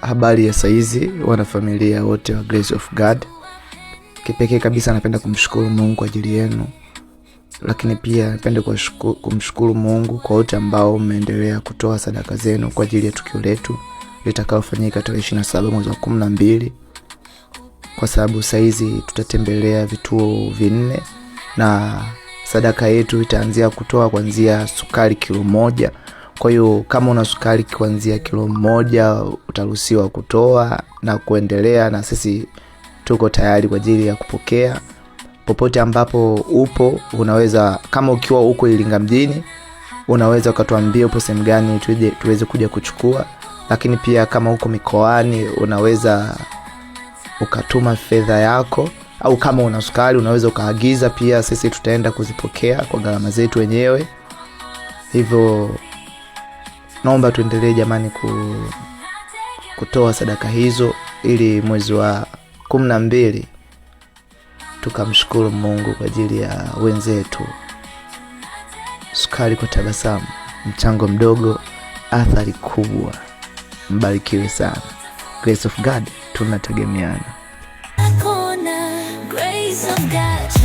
Habari ya saizi wanafamilia wote wa Grace of God. Kipekee kabisa napenda kumshukuru Mungu kwa ajili yenu. Lakini pia napenda kumshukuru Mungu kwa wote ambao mmeendelea kutoa sadaka zenu kwa ajili ya tukio letu litakalofanyika tarehe 27 mwezi wa 12. Kwa sababu saizi tutatembelea vituo 4 na sadaka yetu itaanzia kutoa kuanzia sukari kilo 1. Kwa hiyo kama una sukari kuanzia kilo 1 utaruhusiwa kutoa na kuendelea, na sisi tuko tayari kwa ajili ya kupokea. Popote ambapo upo unaweza, kama ukiwa uko Iringa mjini, unaweza ukatuambia upo sehemu gani tuweze kuja kuchukua. Lakini pia kama uko mikoani unaweza ukatuma fedha yako, au kama una sukari unaweza ukaagiza pia, sisi tutaenda kuzipokea kwa gharama zetu wenyewe. Hivyo naomba tuendelee jamani kutoa sadaka hizo ili mwezi wa 12 tukamshukuru Mungu kwa ajili ya wenzetu. Sukari kwa tabasamu, mchango mdogo, athari kubwa. Mbarikiwe sana. Grace of God, tunategemeana. Grace of God.